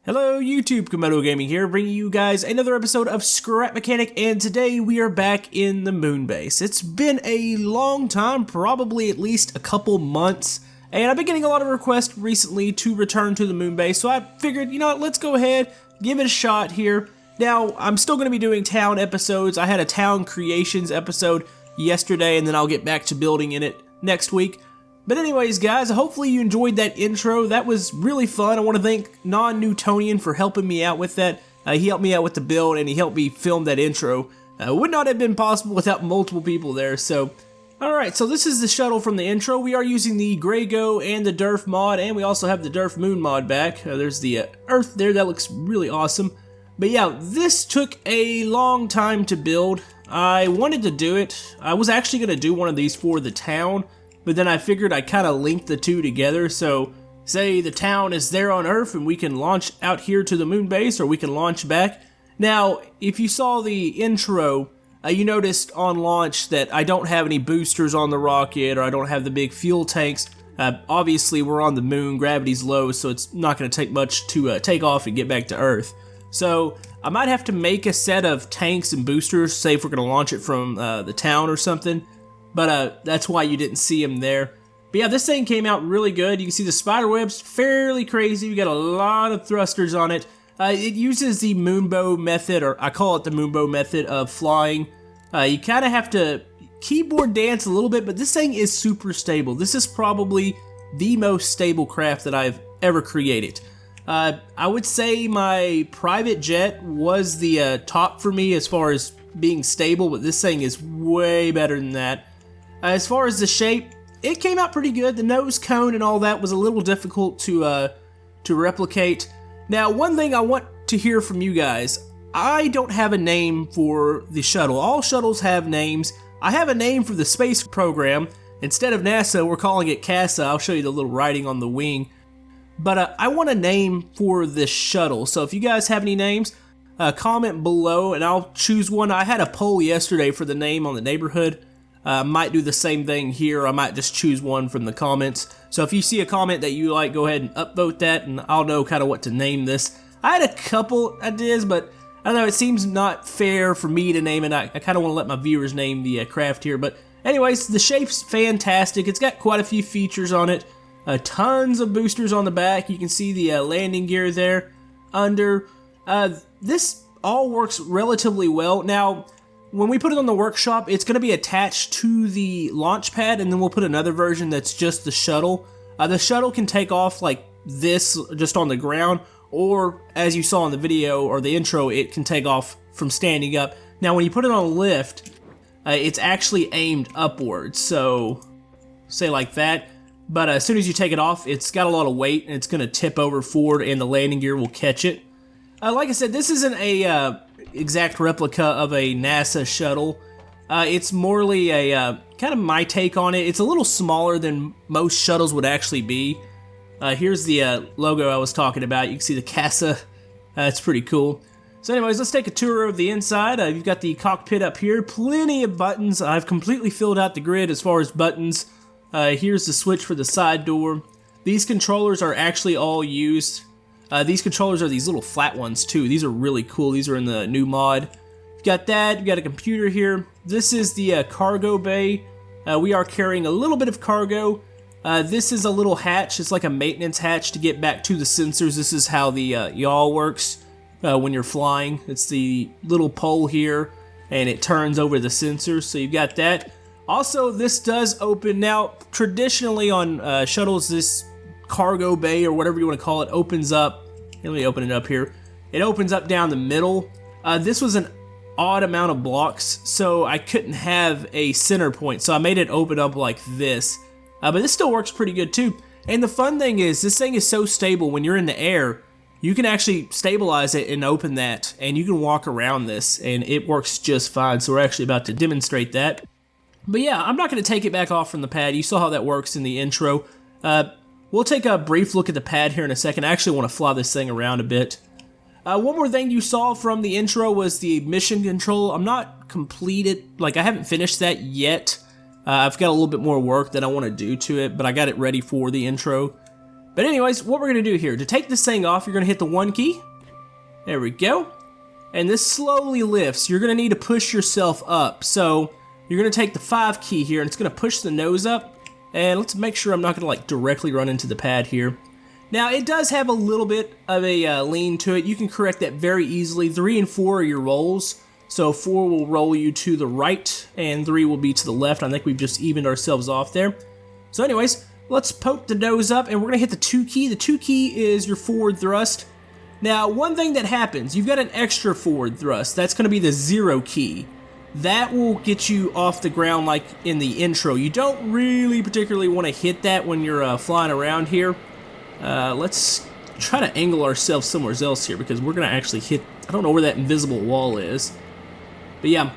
Hello YouTube, Camodo Gaming here, bringing you guys another episode of Scrap Mechanic, and today we are back in the Moonbase. It's been a long time, probably at least a couple months, and I've been getting a lot of requests recently to return to the Moonbase, so I figured, you know what, let's go ahead, give it a shot here. Now, I'm still going to be doing town episodes. I had a town creations episode yesterday, and then I'll get back to building in it next week. But anyways, guys, hopefully you enjoyed that intro. That was really fun. I want to thank Non-Newtonian for helping me out with that. He helped me out with the build, and he helped me film that intro. Would not have been possible without multiple people there, so... Alright, so this is the shuttle from the intro. We are using the Greygo and the Derf mod, and we also have the Derf Moon mod back. There's the Earth there. That looks really awesome. But yeah, this took a long time to build. I wanted to do it. I was actually going to do one of these for the town, but then I figured I'd kind of link the two together, so say the town is there on Earth and we can launch out here to the Moonbase, or we can launch back. Now, if you saw the intro, you noticed on launch that I don't have any boosters on the rocket, or I don't have the big fuel tanks. Obviously, we're on the moon, gravity's low, so it's not going to take much to take off and get back to Earth. So I might have to make a set of tanks and boosters, say if we're going to launch it from the town or something. But that's why you didn't see him there. But yeah, this thing came out really good. You can see the spider web's fairly crazy. We got a lot of thrusters on it. It uses the moonbow method, or I call it the moonbow method of flying. You kind of have to keyboard dance a little bit, but this thing is super stable. This is probably the most stable craft that I've ever created. I would say my private jet was the top for me as far as being stable, but this thing is way better than that. As far as the shape, it came out pretty good. The nose cone and all that was a little difficult to replicate. Now, one thing I want to hear from you guys, I don't have a name for the shuttle. All shuttles have names. I have a name for the space program. Instead of NASA, we're calling it CASA. I'll show you the little writing on the wing. But I want a name for this shuttle. So if you guys have any names, comment below and I'll choose one. I had a poll yesterday for the name on the neighborhood. I might do the same thing here. I might just choose one from the comments. So if you see a comment that you like, go ahead and upvote that, and I'll know kind of what to name this. I had a couple ideas, but I don't know, it seems not fair for me to name it. I kind of want to let my viewers name the craft here. But anyways, the shape's fantastic. It's got quite a few features on it. Tons of boosters on the back. You can see the landing gear there under. This all works relatively well. Now, when we put it on the workshop, it's going to be attached to the Launchpad, and then we'll put another version that's just the shuttle. The shuttle can take off like this, just on the ground, or as you saw in the video or the intro, it can take off from standing up. Now, when you put it on a lift, it's actually aimed upwards, so say like that. But as soon as you take it off, it's got a lot of weight, and it's going to tip over forward, and the landing gear will catch it. Like I said, this isn't a exact replica of a NASA shuttle. It's morely a kind of my take on it. It's a little smaller than most shuttles would actually be. Here's the logo I was talking about. You can see the CASA. It's pretty cool. So anyways, let's take a tour of the inside. You've got the cockpit up here. Plenty of buttons. I've completely filled out the grid as far as buttons. Here's the switch for the side door. These controllers are actually all used. These controllers are these little flat ones too. These are really cool. These are in the new mod. You've got that. You've got a computer here. This is the cargo bay. We are carrying a little bit of cargo. This is a little hatch. It's like a maintenance hatch to get back to the sensors. This is how the yaw works. when you're flying. It's the little pole here, and it turns over the sensors, so you've got that. Also, this does open. Now, traditionally on shuttles, this cargo bay, or whatever you want to call it, opens up. Let me open it up here. It opens up down the middle. This was an odd amount of blocks, so I couldn't have a center point, so I made it open up like this. But this still works pretty good too. And the fun thing is, this thing is so stable. When you're in the air, you can actually stabilize it and open that, and you can walk around this, and it works just fine. So we're actually about to demonstrate that. But yeah, I'm not going to take it back off from the pad. You saw how that works in the intro. We'll take a brief look at the pad here in a second. I actually want to fly this thing around a bit. One more thing you saw from the intro was the mission control. I'm not completed, like I haven't finished that yet. I've got a little bit more work that I want to do to it, but I got it ready for the intro. But anyways, what we're going to do here, to take this thing off, you're going to hit the 1 key. There we go. And this slowly lifts. You're going to need to push yourself up. So you're going to take the 5 key here, and it's going to push the nose up. And let's make sure I'm not going to like directly run into the pad here. Now, it does have a little bit of a lean to it. You can correct that very easily. 3 and 4 are your rolls. So 4 will roll you to the right, and 3 will be to the left. I think we've just evened ourselves off there. So anyways, let's poke the nose up, and we're going to hit the 2 key. The 2 key is your forward thrust. Now, one thing that happens, you've got an extra forward thrust. That's going to be the 0 key. That will get you off the ground like in the intro. You don't really particularly want to hit that when you're flying around here. Let's try to angle ourselves somewhere else here, because we're going to actually hit, I don't know where that invisible wall is. But yeah,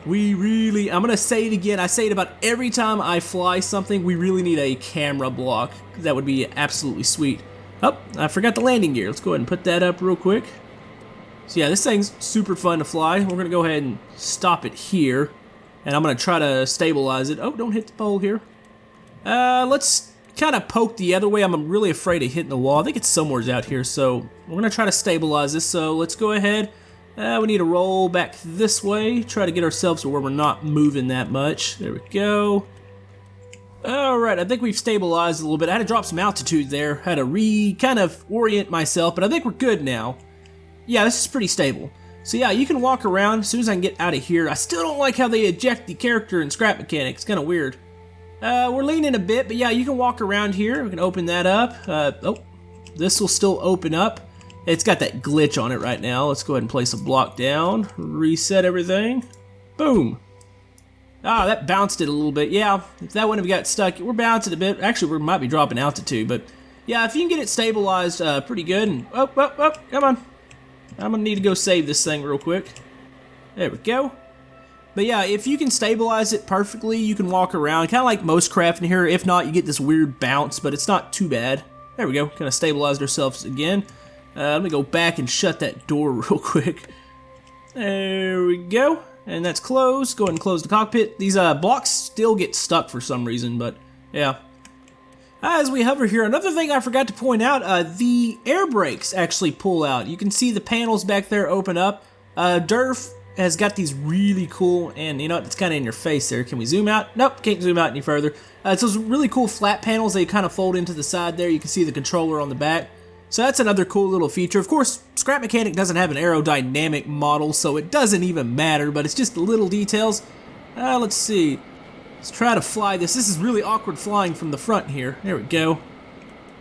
I'm going to say it again, I say it about every time I fly something, we really need a camera block. That would be absolutely sweet. Oh, I forgot the landing gear. Let's go ahead and put that up real quick. So yeah, this thing's super fun to fly. We're going to go ahead and stop it here, and I'm going to try to stabilize it. Oh, don't hit the pole here. Let's kind of poke the other way. I'm really afraid of hitting the wall. I think it's somewhere out here, so we're going to try to stabilize this. So let's go ahead. We need to roll back this way, try to get ourselves to where we're not moving that much. There we go. Alright, I think we've stabilized a little bit. I had to drop some altitude there. Had to kind of orient myself, but I think we're good now. Yeah, this is pretty stable. So yeah, you can walk around as soon as I can get out of here. I still don't like how they eject the character in Scrap Mechanic. It's kind of weird. We're leaning a bit, but yeah, you can walk around here. We can open that up. Oh, this will still open up. It's got that glitch on it right now. Let's go ahead and place a block down. Reset everything. Boom. Ah, that bounced it a little bit. Yeah, if that wouldn't have got stuck, we're bouncing a bit. Actually, we might be dropping altitude, but yeah, if you can get it stabilized pretty good. And oh, come on. I'm gonna need to go save this thing real quick. There we go. But yeah, if you can stabilize it perfectly, you can walk around, kind of like most craft in here. If not, you get this weird bounce, but it's not too bad. There we go, kind of stabilized ourselves again. Let me go back and shut that door real quick. There we go. And that's closed. Go ahead and close the cockpit. These blocks still get stuck for some reason, but yeah. As we hover here, another thing I forgot to point out, the air brakes actually pull out. You can see the panels back there open up. Durf has got these really cool, and you know, it's kind of in your face there. Can we zoom out? Nope, can't zoom out any further. It's those really cool flat panels. They kind of fold into the side there. You can see the controller on the back. So that's another cool little feature. Of course, Scrap Mechanic doesn't have an aerodynamic model, so it doesn't even matter, but it's just the little details. Let's see. Let's try to fly this. This is really awkward flying from the front here. There we go.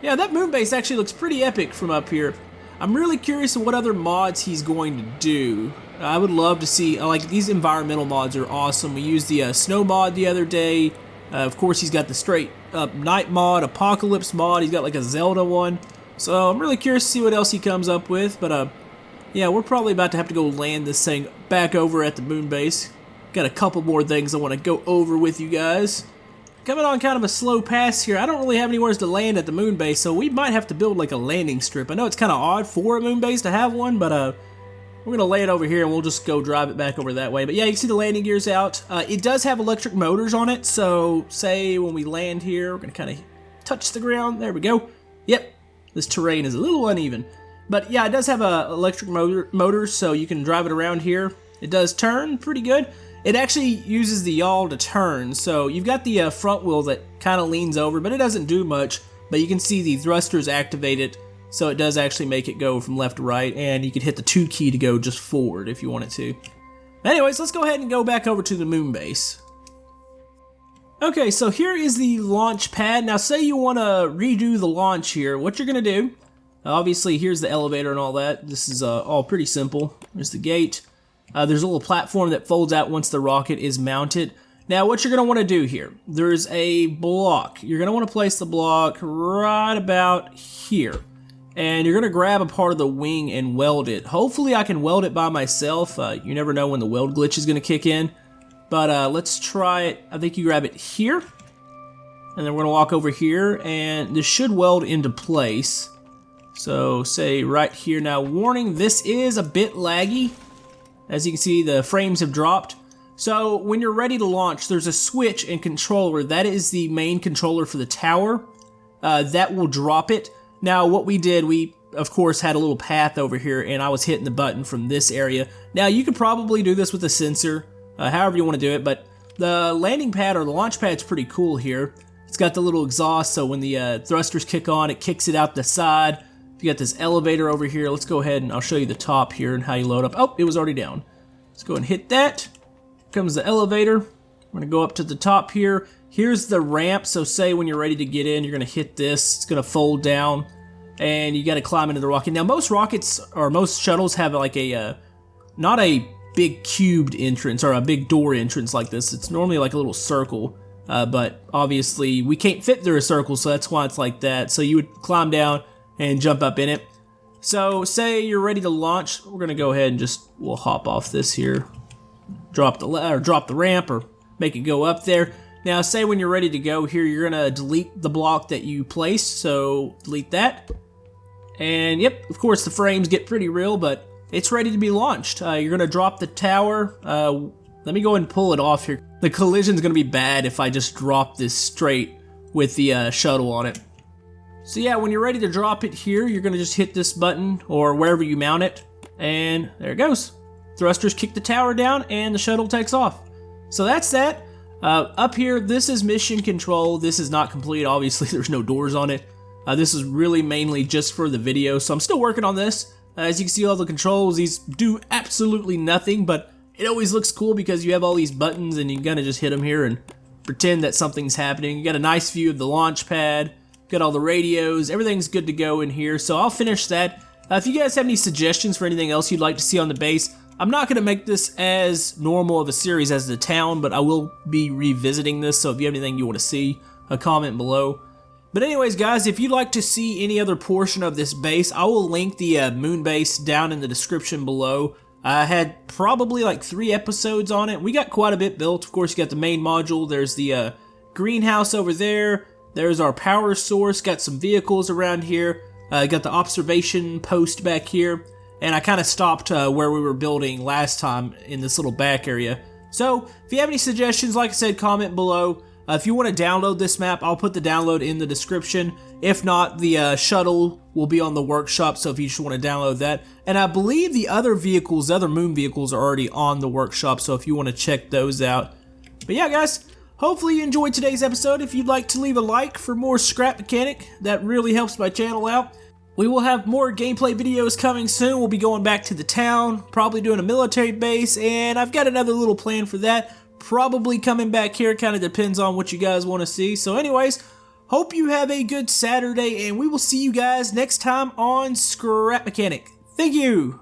Yeah, that Moonbase actually looks pretty epic from up here. I'm really curious of what other mods he's going to do. I would love to see, like, these environmental mods are awesome. We used the snow mod the other day. Of course, he's got the straight up night mod, apocalypse mod. He's got like a Zelda one. So I'm really curious to see what else he comes up with, but yeah, we're probably about to have to go land this thing back over at the Moonbase. Got a couple more things I want to go over with you guys. Coming on kind of a slow pass here. I don't really have anywhere to land at the Moonbase, so we might have to build like a landing strip. I know it's kind of odd for a Moonbase to have one, but we're going to lay it over here and we'll just go drive it back over that way. But yeah, you can see the landing gears out. It does have electric motors on it, so say when we land here, we're going to kind of touch the ground. There we go. Yep. This terrain is a little uneven. But yeah, it does have a electric motor, so you can drive it around here. It does turn pretty good. It actually uses the yaw to turn, so you've got the front wheel that kind of leans over, but it doesn't do much. But you can see the thrusters activated so it does actually make it go from left to right, and you could hit the 2 key to go just forward if you wanted to. Anyways, let's go ahead and go back over to the moon base. Okay, so here is the launch pad. Now say you want to redo the launch here. What you're going to do, obviously here's the elevator and all that. This is all pretty simple. There's the gate. There's a little platform that folds out once the rocket is mounted. Now what you're going to want to do here, there's a block. You're going to want to place the block right about here. And you're going to grab a part of the wing and weld it. Hopefully I can weld it by myself. You never know when the weld glitch is going to kick in. But let's try it. I think you grab it here. And then we're going to walk over here. And this should weld into place. So say right here. Now warning, this is a bit laggy. As you can see, the frames have dropped. So when you're ready to launch, there's a switch and controller. That is the main controller for the tower. That will drop it. Now what we did, we of course had a little path over here, and I was hitting the button from this area. Now you could probably do this with a sensor, however you want to do it, but the landing pad or the launch pad's pretty cool here. It's got the little exhaust, so when the thrusters kick on, it kicks it out the side. You got this elevator over here. Let's go ahead and I'll show you the top here and how you load up. Oh, it was already down. Let's go ahead and hit that. Here comes the elevator. We're gonna go up to the top here. Here's the ramp, so say when you're ready to get in, you're gonna hit this. It's gonna fold down, and you gotta climb into the rocket. Now most rockets, or most shuttles have like a, not a big cubed entrance or a big door entrance like this. It's normally like a little circle, but obviously we can't fit through a circle, so that's why it's like that. So you would climb down and jump up in it. So say you're ready to launch, we're gonna go ahead and we'll hop off this here. Drop the ramp or make it go up there. Now say when you're ready to go here, you're gonna delete the block that you placed, so delete that. And yep, of course the frames get pretty real, but it's ready to be launched. You're gonna drop the tower. Let me go ahead and pull it off here. The collision's gonna be bad if I just drop this straight with the shuttle on it. So yeah, when you're ready to drop it here, you're gonna just hit this button or wherever you mount it, and there it goes. Thrusters kick the tower down and the shuttle takes off. So that's that. Up here, this is mission control. This is not complete. Obviously, there's no doors on it. This is really mainly just for the video, so I'm still working on this. As you can see, all the controls, these do absolutely nothing, but it always looks cool because you have all these buttons and you can kind of just hit them here and pretend that something's happening. You got a nice view of the launch pad, got all the radios, everything's good to go in here, so I'll finish that. If you guys have any suggestions for anything else you'd like to see on the base, I'm not going to make this as normal of a series as the town, but I will be revisiting this, so if you have anything you want to see, a comment below. But anyways, guys, if you'd like to see any other portion of this base, I will link the moon base down in the description below. I had probably like 3 episodes on it. We got quite a bit built. Of course, you got the main module. There's the greenhouse over there. There's our power source. Got some vehicles around here. Got the observation post back here. And I kind of stopped where we were building last time in this little back area. So, if you have any suggestions, like I said, comment below. If you want to download this map, I'll put the download in the description. If not, the shuttle will be on the workshop, so if you just want to download that. And I believe the other vehicles, the other moon vehicles, are already on the workshop, so if you want to check those out. But yeah, guys, hopefully you enjoyed today's episode. If you'd like to leave a like for more Scrap Mechanic, that really helps my channel out. We will have more gameplay videos coming soon. We'll be going back to the town, probably doing a military base, and I've got another little plan for that. Probably coming back here, kind of depends on what you guys want to see. So anyways, hope you have a good Saturday, and we will see you guys next time on Scrap Mechanic. Thank you!